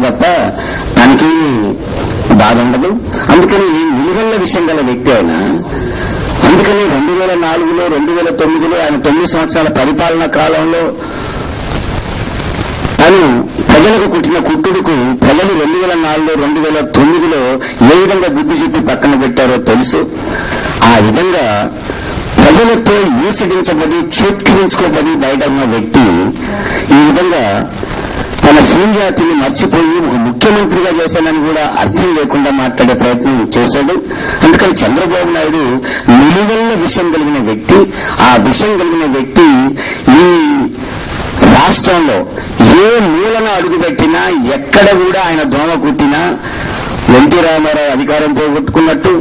తప్ప తనకి బాధ ఉండదు. అందుకని నిలువెల్ల విషయం గల వ్యక్తి అయినా, అందుకని 2004లో 2009లో ఆయన 9 సంవత్సరాల పరిపాలనా కాలంలో తను ప్రజలకు కుట్టిన కుట్టుడుకు ప్రజలు 2004లో 2009లో ఏ విధంగా బుద్ధి చెప్పి పక్కన పెట్టారో తెలుసు. ఆ విధంగా ప్రజలతో ఈసడించబడి చేత్కరించుకోబడి బయట ఉన్న వ్యక్తి ఈ విధంగా తన సూర్యాతిని మర్చిపోయి ఒక ముఖ్యమంత్రిగా చేశానని కూడా అర్థం లేకుండా మాట్లాడే ప్రయత్నం చేశాడు. అందుకని చంద్రబాబు నాయుడు నిలువెల్ల విషయం కలిగిన వ్యక్తి. ఆ విషయం కలిగిన వ్యక్తి ఈ రాష్ట్రంలో ఏ మూలన అడుగుపెట్టినా, ఎక్కడ కూడా ఆయన దోమ కుట్టినా ఎన్టీ రామారావు అధికారం పోగొట్టుకున్నట్టు,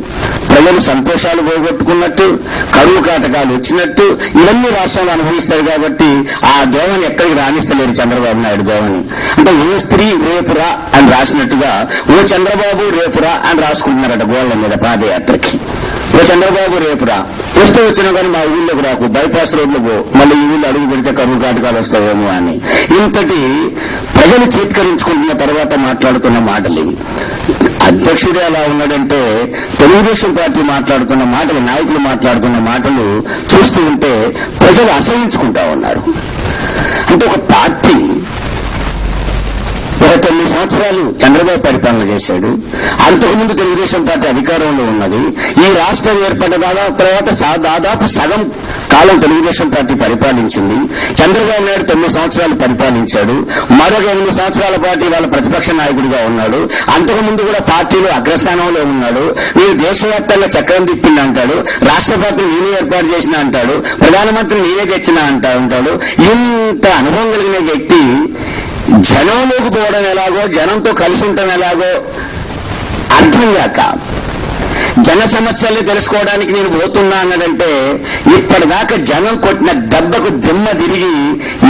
ప్రజలు సంతోషాలు పోగొట్టుకున్నట్టు, కరువు కాటకాలు వచ్చినట్టు ఇవన్నీ రాష్ట్రంలో అనుభవిస్తారు. కాబట్టి ఆ దోమని ఎక్కడికి రాణిస్తలేరు చంద్రబాబు నాయుడు దోమని. అంటే ఓ స్త్రీ రేపురా అని రాసినట్టుగా ఓ చంద్రబాబు రేపురా అని రాసుకుంటున్నారట గోళ్ల మీద పాదయాత్రకి. ఓ చంద్రబాబు రేపురా, వస్తూ వచ్చినా కానీ మా ఊళ్ళోకి రాకు, బైపాస్ రోడ్లు పో, మళ్ళీ ఈ ఊళ్ళో అడుగు పెడితే కరువు కాటకాలు వస్తాయేమో అని. ఇంతటి ప్రజలు చేత్కరించుకుంటున్న తర్వాత మాట్లాడుతున్న మాటలు ఇవి. అధ్యక్షుడే అలా ఉన్నాడంటే తెలుగుదేశం పార్టీ మాట్లాడుతున్న మాటలు, నాయకులు మాట్లాడుతున్న మాటలు చూస్తూ ఉంటే ప్రజలు అసహించుకుంటా ఉన్నారు. అంటే ఒక పార్టీ 9 సంవత్సరాలు చంద్రబాబు పరిపాలన చేశాడు. అంతకుముందు తెలుగుదేశం పార్టీ అధికారంలో ఉన్నది. ఈ రాష్ట్రం ఏర్పడ్డ తర్వాత దాదాపు సగం కాలం తెలుగుదేశం పార్టీ పరిపాలించింది. చంద్రబాబు నాయుడు 9 సంవత్సరాలు పరిపాలించాడు. మరొక 8 సంవత్సరాల పార్టీ వాళ్ళ ప్రతిపక్ష నాయకుడిగా ఉన్నాడు. అంతకుముందు కూడా పార్టీలో అగ్రస్థానంలో ఉన్నాడు. వీరు దేశవ్యాప్తంగా చక్రం తిప్పింది అంటాడు, రాష్ట్రపతి నేనే ఏర్పాటు చేసిన అంటాడు, ప్రధానమంత్రి నేనే తెచ్చిన ఉంటాడు. ఇంత అనుభవం కలిగిన వ్యక్తి జనంలోకి పోవడం ఎలాగో, జనంతో కలిసి ఉండటం ఎలాగో అర్థం కాక జన సమస్యల్ని తెలుసుకోవడానికి నేను పోతున్నా అన్నదంటే ఇప్పటిదాకా జనం కొట్టిన దెబ్బకు దిమ్మ తిరిగి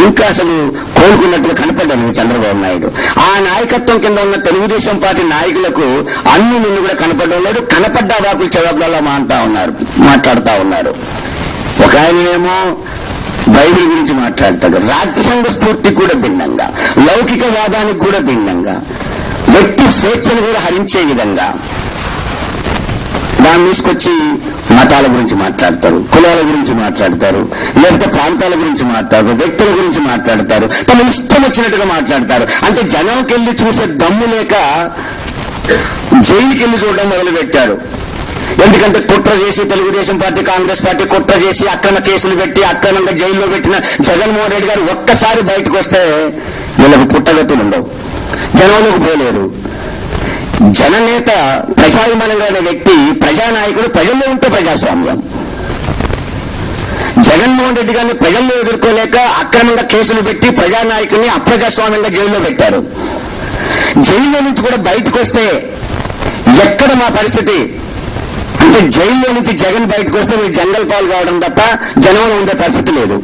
ఇంకా అసలు కోలుకున్నట్టుగా కనపడ్డాను చంద్రబాబు నాయుడు. ఆ నాయకత్వం కింద ఉన్న తెలుగుదేశం పార్టీ నాయకులకు అన్ని నిన్ను కూడా కనపడడం లేదు. కనపడ్డా వాకులు చెవకులలో మాట్లాడుతా ఉన్నారు. ఒక ఆయనేమో బైబిల్ గురించి మాట్లాడతాడు, రాజ్యాంగ స్ఫూర్తికి కూడా భిన్నంగా, లౌకికవాదానికి కూడా భిన్నంగా, వ్యక్తి స్వేచ్ఛను కూడా హరించే విధంగా దాన్ని తీసుకొచ్చి మతాల గురించి మాట్లాడతారు, కులాల గురించి మాట్లాడతారు, లేకపోతే ప్రాంతాల గురించి మాట్లాడతారు, వ్యక్తుల గురించి మాట్లాడతారు, తమ ఇష్టం వచ్చినట్టుగా మాట్లాడతారు. అంటే జనంకి వెళ్ళి చూసే దమ్ము లేక జైలుకి వెళ్ళి చూడడం మొదలుపెట్టారు. ఎందుకంటే కుట్ర చేసి తెలుగుదేశం పార్టీ, కాంగ్రెస్ పార్టీ కుట్ర చేసి అక్రమ కేసులు పెట్టి అక్రమంగా జైల్లో పెట్టిన జగన్మోహన్ రెడ్డి గారు ఒక్కసారి బయటకు వస్తే వీళ్ళకు పుట్టగతులు ఉండవు, జనంలోకి పోలేరు. జననేత, ప్రజాభిమానంగా ఉన్న వ్యక్తి, ప్రజానాయకుడు ప్రజల్లో ఉంటే ప్రజాస్వామ్యం. జగన్మోహన్ రెడ్డి గారిని ప్రజల్లో ఎదుర్కోలేక అక్రమంగా కేసులు పెట్టి ప్రజానాయకుడిని అప్రజాస్వామ్యంగా జైల్లో పెట్టారు. జైల్లో నుంచి కూడా బయటకు వస్తే ఎక్కడ మా పరిస్థితి అంటే జైల్లో నుంచి జగన్ బయటకు వస్తే మీరు జంగల్ పాలు కావడం తప్ప జనంలో ఉండే పరిస్థితి లేదు.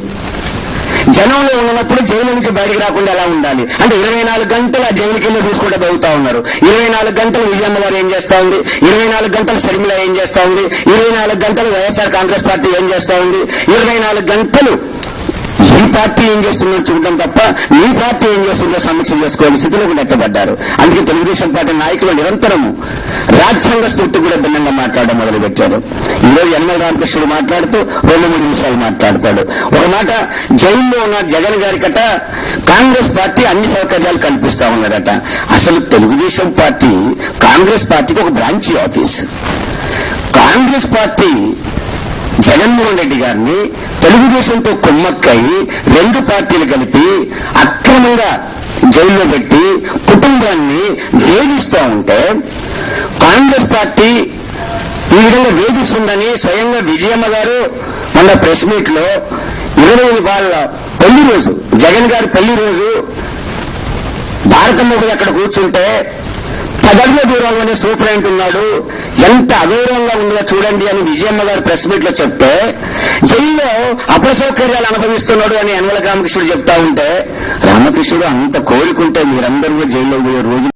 జనంలో ఉన్నప్పుడు జైలు నుంచి బయటకు రాకుండా ఎలా ఉండాలి అంటే 24 గంటలు ఆ జైలుకి వెళ్ళి చూసుకుంటే బతుకుతా ఉన్నారు. 24 గంటలు విజయమ్మ గారు ఏం చేస్తా ఉంది, 24 గంటలు షర్మిల ఏం చేస్తా ఉంది, 24 గంటలు వైఎస్ఆర్ కాంగ్రెస్ పార్టీ ఏం చేస్తా ఉంది, 24 గంటలు ఈ పార్టీ ఏం చేస్తుందో చూడడం తప్ప ఈ పార్టీ ఏం చేస్తుందో సమీక్ష చేసుకోవాలని స్థితిలోకి నెట్టబడ్డారు. అందుకే తెలుగుదేశం పార్టీ నాయకులు నిరంతరము రాజ్యాంగ స్ఫూర్తి కూడా భిన్నంగా మాట్లాడడం మొదలుపెట్టారు. ఈరోజు యనమల రామకృష్ణుడు మాట్లాడుతూ 2-3 నిమిషాలు మాట్లాడతాడు. ఒక మాట, జైల్లో ఉన్న జగన్ గారికట కాంగ్రెస్ పార్టీ అన్ని సౌకర్యాలు కల్పిస్తా ఉన్నదట. అసలు తెలుగుదేశం పార్టీ కాంగ్రెస్ పార్టీకి ఒక బ్రాంచీ ఆఫీస్. కాంగ్రెస్ పార్టీ జగన్మోహన్ రెడ్డి గారిని తెలుగుదేశంతో కుమ్మక్కై 2 పార్టీలు కలిపి అక్రమంగా జైల్లో పెట్టి కుటుంబాన్ని వేధిస్తూ ఉంటే కాంగ్రెస్ పార్టీ ఈ విధంగా వేధిస్తుందని స్వయంగా విజయమ్మ గారు మన ప్రెస్ మీట్ లో 20 వాళ్ళ పెళ్లి రోజు, జగన్ గారి పెళ్లి రోజు భారతమ్మ అక్కడ కూర్చుంటే 10 అడుగుల దూరంలోనే సూపరింట్ ఉన్నాడు, ఎంత అగౌరవంగా ఉందో చూడండి అని విజయమ్మ గారు ప్రెస్ మీట్ లో చెప్తే జైల్లో అపసౌకర్యాలు అనుభవిస్తున్నాడు అని యనమల రామకృష్ణుడు చెప్తా ఉంటే, రామకృష్ణుడు అంత కోరుకుంటే మీరందరూ జైల్లో పోయే రోజు